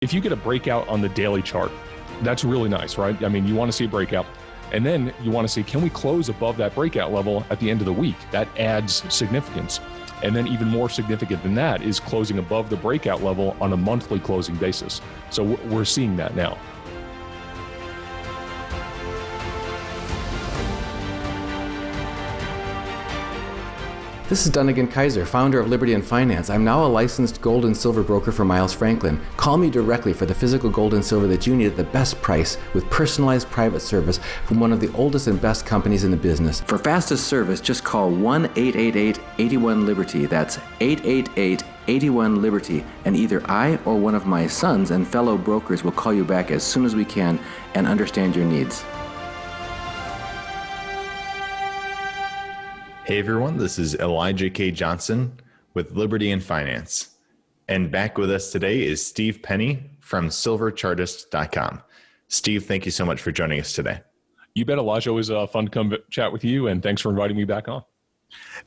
If you get a breakout on the daily chart, that's really nice, right? I mean, you want to see a breakout. And then you want to see, can we close above that breakout level at the end of the week? That adds significance. And then even more significant than that is closing above the breakout level on a monthly closing basis. So we're seeing that now. This is Dunnigan Kaiser, founder of Liberty and Finance. I'm now a licensed gold and silver broker for Miles Franklin. Call me directly for the physical gold and silver that you need at the best price with personalized private service from one of the oldest and best companies in the business. For fastest service, just call 1-888-81-LIBERTY. That's 888-81-LIBERTY. And either I or one of my sons and fellow brokers will call you back as soon as we can and understand your needs. Hey everyone, this is Elijah K. Johnson with Liberty and Finance. And back with us today is Steve Penny from silverchartist.com. Steve, thank you so much for joining us today. You bet, Elijah. It was fun to come chat with you, and thanks for inviting me back on.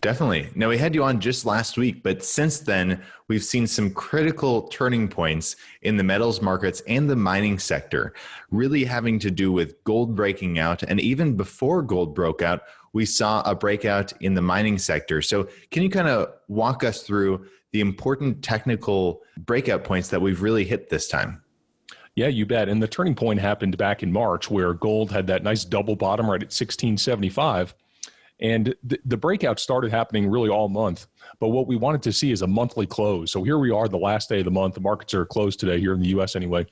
Definitely. Now, we had you on just last week, but since then, we've seen some critical turning points in the metals markets and the mining sector, really having to do with gold breaking out. And even before gold broke out, we saw a breakout in the mining sector. So can you kind of walk us through the important technical breakout points that we've really hit this time? Yeah, you bet. And the turning point happened back in March, where gold had that nice double bottom right at 1675. And the breakout started happening really all month. But what we wanted to see is a monthly close. So here we are, the last day of the month. The markets are closed today here in the U.S. anyway.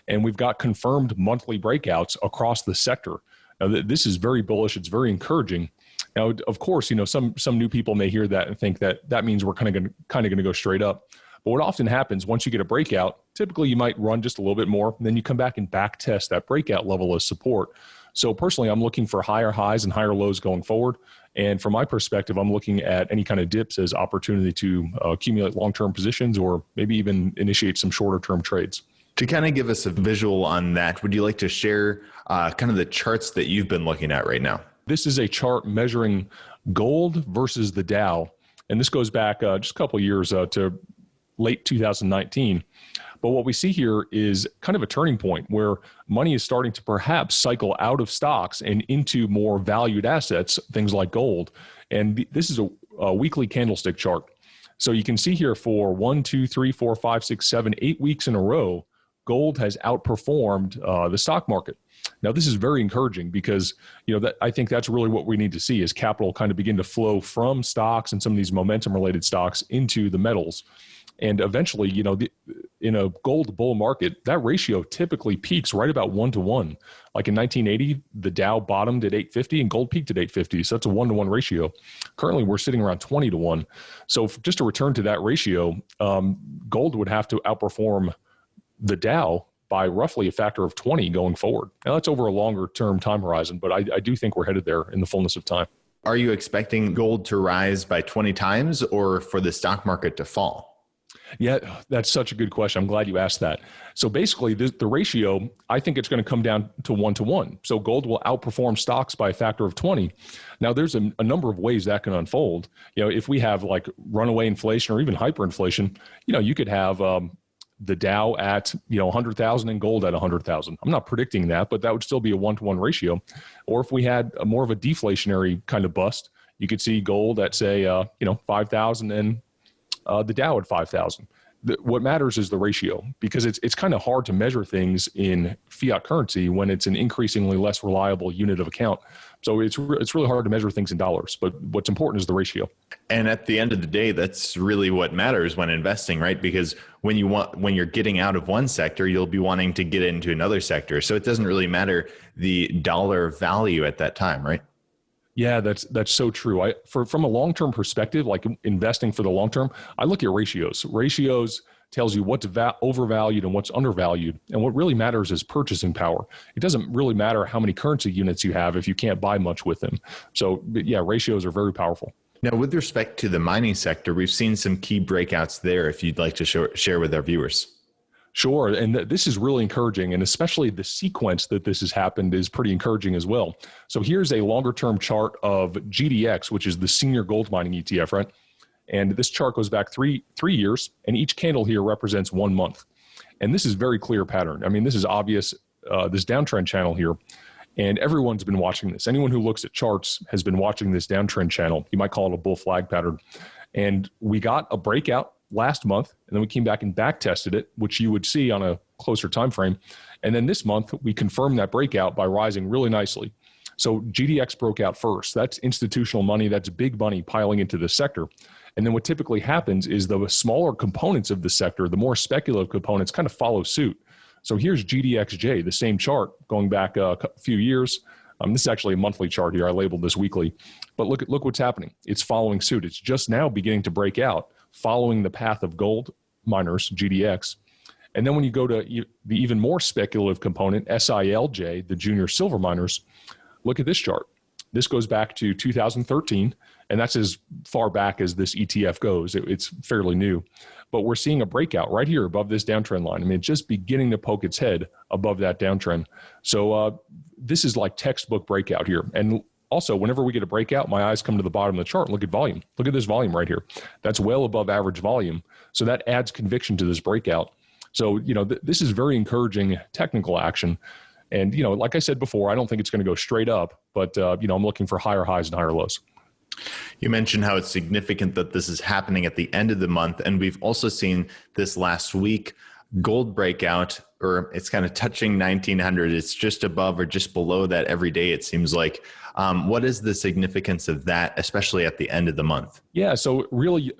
And we've got confirmed monthly breakouts across the sector. Now, this is very bullish. It's very encouraging. Now, of course, some new people may hear that and think that means we're kind of going to go straight up. But what often happens once you get a breakout, typically you might run just a little bit more, and then you come back and back test that breakout level as support. So personally, I'm looking for higher highs and higher lows going forward. And from my perspective, I'm looking at any kind of dips as opportunity to accumulate long-term positions or maybe even initiate some shorter-term trades. To kind of give us a visual on that, would you like to share kind of the charts that you've been looking at right now? This is a chart measuring gold versus the Dow. And this goes back just a couple of years to late 2019. But what we see here is kind of a turning point where money is starting to perhaps cycle out of stocks and into more valued assets, things like gold. And this is a weekly candlestick chart. So you can see here for 1, 2, 3, 4, 5, 6, 7, 8 weeks in a row, gold has outperformed the stock market. Now, this is very encouraging because, I think that's really what we need to see is capital kind of begin to flow from stocks and some of these momentum-related stocks into the metals. And eventually, in a gold bull market, that ratio typically peaks right about 1-to-1. Like in 1980, the Dow bottomed at 850 and gold peaked at 850. So that's a 1-to-1 ratio. Currently, we're sitting around 20-to-1. So just to return to that ratio, gold would have to outperform the Dow by roughly a factor of 20 going forward. Now, that's over a longer term time horizon, but I do think we're headed there in the fullness of time. Are you expecting gold to rise by 20 times or for the stock market to fall? Yeah, that's such a good question. I'm glad you asked that. So basically, the ratio, I think it's going to come down to 1-to-1. So gold will outperform stocks by a factor of 20. Now, there's a number of ways that can unfold. If we have like runaway inflation or even hyperinflation, you could have the Dow at 100,000 and gold at 100,000. I'm not predicting that, but that would still be a 1-to-1 ratio. Or if we had more of a deflationary kind of bust, you could see gold at say 5,000 and the Dow at 5,000. What matters is the ratio because it's kind of hard to measure things in fiat currency when it's an increasingly less reliable unit of account. So it's really hard to measure things in dollars, but what's important is the ratio. And at the end of the day, that's really what matters when investing, right? Because when you're getting out of one sector, you'll be wanting to get into another sector. So it doesn't really matter the dollar value at that time, right? Yeah, that's so true. From a long-term perspective, like investing for the long term, I look at ratios. Ratios tells you what's overvalued and what's undervalued. And what really matters is purchasing power. It doesn't really matter how many currency units you have if you can't buy much with them. So yeah, ratios are very powerful. Now, with respect to the mining sector, we've seen some key breakouts there if you'd like to share with our viewers. Sure. And this is really encouraging. And especially the sequence that this has happened is pretty encouraging as well. So here's a longer term chart of GDX, which is the senior gold mining ETF, right? And this chart goes back three years, and each candle here represents 1 month. And this is very clear pattern. I mean, this is obvious, this downtrend channel here. And everyone's been watching this. Anyone who looks at charts has been watching this downtrend channel. You might call it a bull flag pattern. And we got a breakout last month, and then we came back and back tested it, which you would see on a closer time frame. And then this month, we confirmed that breakout by rising really nicely. So GDX broke out first. That's institutional money. That's big money piling into the sector. And then what typically happens is the smaller components of the sector, the more speculative components, kind of follow suit. So here's GDXJ, the same chart going back a few years. This is actually a monthly chart here. I labeled this weekly. But look what's happening. It's following suit. It's just now beginning to break out, following the path of gold miners, GDX. And then when you go to the even more speculative component, SILJ, the junior silver miners, look at this chart. This goes back to 2013, and that's as far back as this ETF goes. It's fairly new. But we're seeing a breakout right here above this downtrend line. I mean, it's just beginning to poke its head above that downtrend. So this is like textbook breakout here. And also, whenever we get a breakout, my eyes come to the bottom of the chart. Look at volume. Look at this volume right here. That's well above average volume. So that adds conviction to this breakout. So, this is very encouraging technical action. And, like I said before, I don't think it's going to go straight up, but, I'm looking for higher highs and higher lows. You mentioned how it's significant that this is happening at the end of the month. And we've also seen this last week, gold breakout, or it's kind of touching 1900. It's just above or just below that every day, it seems like. What is the significance of that, especially at the end of the month? Yeah, so really,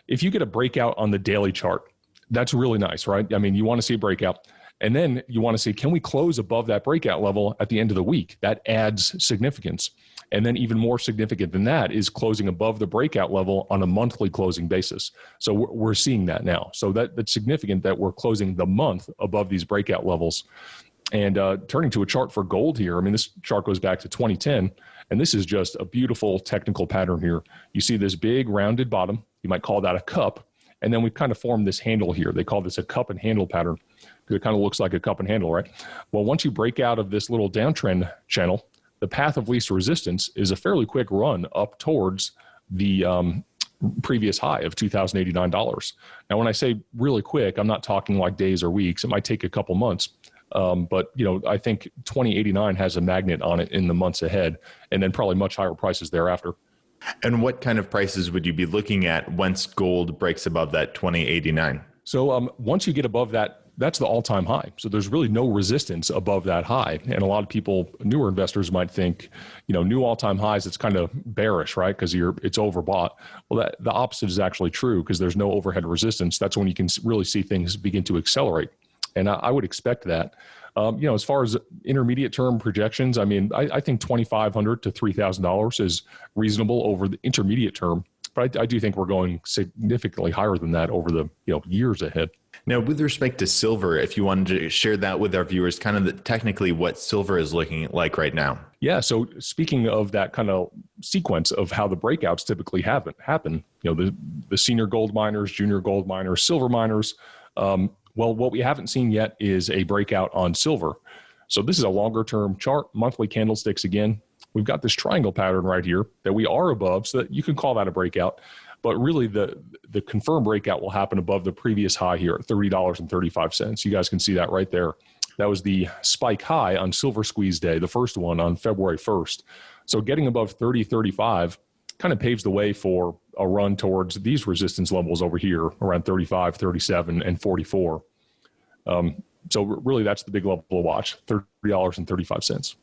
if you get a breakout on the daily chart, that's really nice, right? I mean, you want to see a breakout. And then you want to see, can we close above that breakout level at the end of the week? That adds significance. And then even more significant than that is closing above the breakout level on a monthly closing basis. So we're seeing that now. So that's significant that we're closing the month above these breakout levels. And turning to a chart for gold here, I mean, this chart goes back to 2010, and this is just a beautiful technical pattern here. You see this big rounded bottom. You might call that a cup. And then we've kind of formed this handle here. They call this a cup and handle pattern because it kind of looks like a cup and handle, right? Well, once you break out of this little downtrend channel, the path of least resistance is a fairly quick run up towards the previous high of $2,089. Now, when I say really quick, I'm not talking like days or weeks. It might take a couple months. But, I think 2089 has a magnet on it in the months ahead, and then probably much higher prices thereafter. And what kind of prices would you be looking at once gold breaks above that 2089? So once you get above that, that's the all-time high. So there's really no resistance above that high. And a lot of people, newer investors might think, new all-time highs, it's kind of bearish, right? Because it's overbought. Well, the opposite is actually true because there's no overhead resistance. That's when you can really see things begin to accelerate. And I would expect that. As far as intermediate term projections, I mean, I think $2,500 to $3,000 is reasonable over the intermediate term. But I do think we're going significantly higher than that over the years ahead. Now, with respect to silver, if you wanted to share that with our viewers, kind of technically what silver is looking like right now. Yeah. So speaking of that kind of sequence of how the breakouts typically happen, the senior gold miners, junior gold miners, silver miners. Well, what we haven't seen yet is a breakout on silver. So this is a longer term chart, monthly candlesticks again. We've got this triangle pattern right here that we are above, so that you can call that a breakout. But really the confirmed breakout will happen above the previous high here at $30.35. You guys can see that right there. That was the spike high on Silver Squeeze Day, the first one on February 1st. So getting above 30.35 kind of paves the way for a run towards these resistance levels over here around 35, 37, and 44. So really that's the big level to watch, $30.35.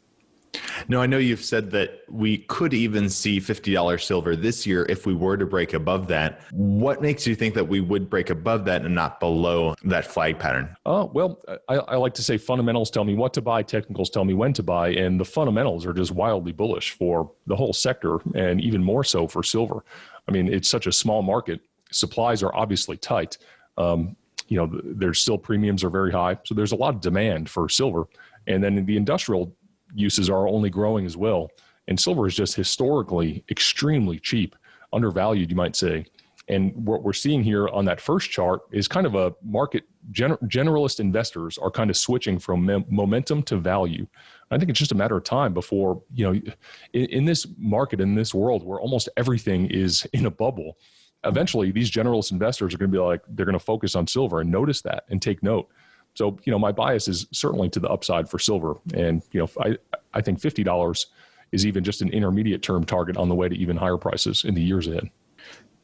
Now, I know you've said that we could even see $50 silver this year if we were to break above that. What makes you think that we would break above that and not below that flag pattern? Well, I like to say fundamentals tell me what to buy, technicals tell me when to buy, and the fundamentals are just wildly bullish for the whole sector and even more so for silver. I mean, it's such a small market. Supplies are obviously tight. There's still premiums are very high. So there's a lot of demand for silver. And then the industrial uses are only growing as well. And silver is just historically extremely cheap, undervalued, you might say. And what we're seeing here on that first chart is kind of a market, generalist investors are kind of switching from momentum to value. I think it's just a matter of time before, in this market, in this world where almost everything is in a bubble, eventually these generalist investors are going to be like, they're going to focus on silver and notice that and take note. So, my bias is certainly to the upside for silver. And, I think $50 is even just an intermediate term target on the way to even higher prices in the years ahead.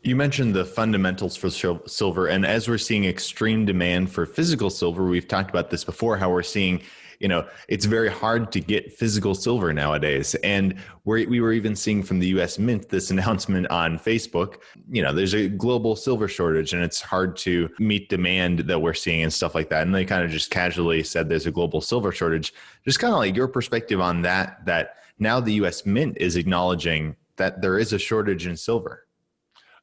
You mentioned the fundamentals for silver, and as we're seeing extreme demand for physical silver, we've talked about this before, how we're seeing, it's very hard to get physical silver nowadays. And we were even seeing from the US Mint this announcement on Facebook, there's a global silver shortage and it's hard to meet demand that we're seeing and stuff like that. And they kind of just casually said there's a global silver shortage. Just kind of like your perspective on that now the US Mint is acknowledging that there is a shortage in silver.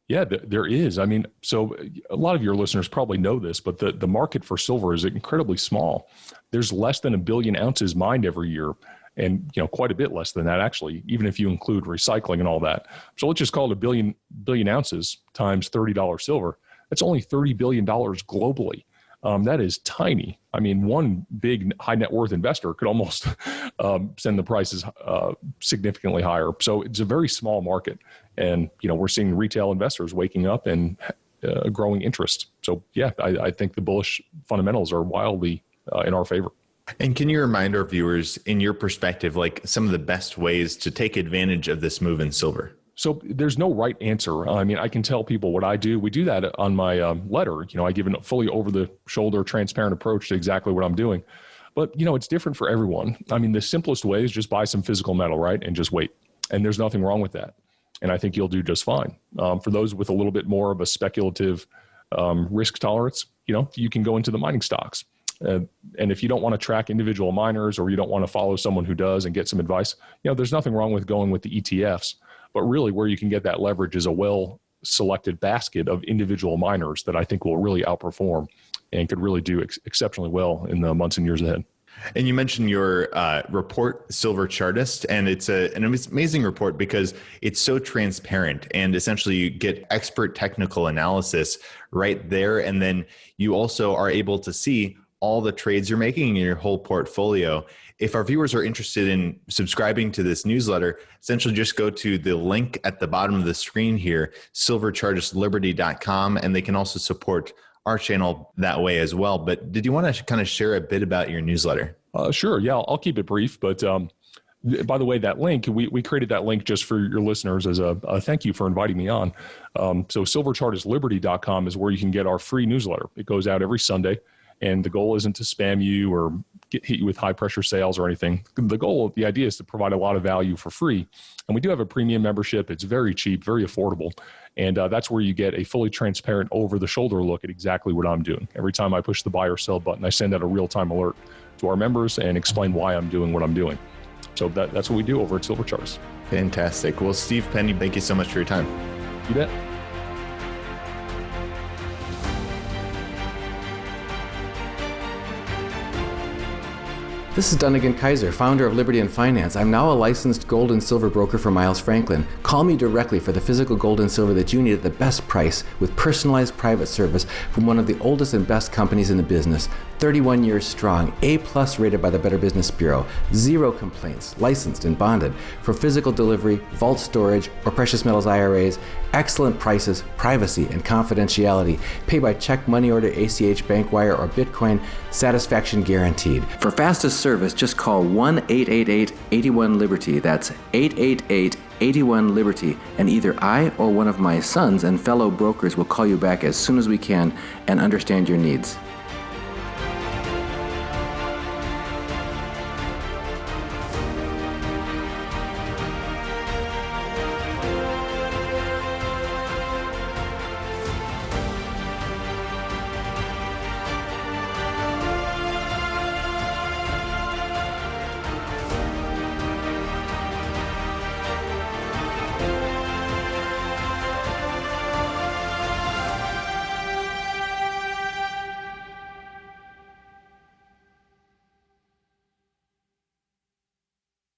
Yeah, there is. I mean, so a lot of your listeners probably know this, but the market for silver is incredibly small. There's less than 1 billion ounces mined every year, and quite a bit less than that, actually, even if you include recycling and all that. So let's just call it 1 billion ounces times $30 silver. That's only $30 billion globally. That is tiny. I mean, one big high net worth investor could almost send the prices significantly higher. So it's a very small market. And, we're seeing retail investors waking up and growing interest. So, yeah, I think the bullish fundamentals are wildly in our favor. And can you remind our viewers, in your perspective, like some of the best ways to take advantage of this move in silver? So there's no right answer. I mean, I can tell people what I do. We do that on my letter. I give a fully over-the-shoulder, transparent approach to exactly what I'm doing. But, it's different for everyone. I mean, the simplest way is just buy some physical metal, right? And just wait. And there's nothing wrong with that. And I think you'll do just fine. For those with a little bit more of a speculative risk tolerance, you can go into the mining stocks. And if you don't want to track individual miners, or you don't want to follow someone who does and get some advice, there's nothing wrong with going with the ETFs. But really where you can get that leverage is a well-selected basket of individual miners that I think will really outperform and could really do exceptionally well in the months and years ahead. And you mentioned your report, Silver Chartist, and it's an amazing report because it's so transparent, and essentially you get expert technical analysis right there. And then you also are able to see all the trades you're making in your whole portfolio. If our viewers are interested in subscribing to this newsletter, essentially just go to the link at the bottom of the screen here, silverchartistliberty.com, and they can also support our channel that way as well. But did you want to kind of share a bit about your newsletter? Sure. Yeah, I'll keep it brief. But by the way, that link, we created that link just for your listeners as a thank you for inviting me on. So silverchartistliberty.com is where you can get our free newsletter. It goes out every Sunday. And the goal isn't to spam you or hit you with high pressure sales or anything. The idea is to provide a lot of value for free. And we do have a premium membership. It's very cheap, very affordable. And that's where you get a fully transparent over the shoulder look at exactly what I'm doing. Every time I push the buy or sell button, I send out a real-time alert to our members and explain why I'm doing what I'm doing. So that's what we do over at Silver Chartist. Fantastic. Well, Steve Penny, thank you so much for your time. You bet. This is Dunnigan Kaiser, founder of Liberty and Finance. I'm now a licensed gold and silver broker for Miles Franklin. Call me directly for the physical gold and silver that you need at the best price with personalized private service from one of the oldest and best companies in the business. 31 years strong, A+ rated by the Better Business Bureau, 0 complaints, licensed and bonded for physical delivery, vault storage, or precious metals IRAs, excellent prices, privacy, and confidentiality. Pay by check, money order, ACH, bank wire, or Bitcoin, satisfaction guaranteed. For fastest service, just call 1-888-81-LIBERTY. That's 888-81-LIBERTY. And either I or one of my sons and fellow brokers will call you back as soon as we can and understand your needs.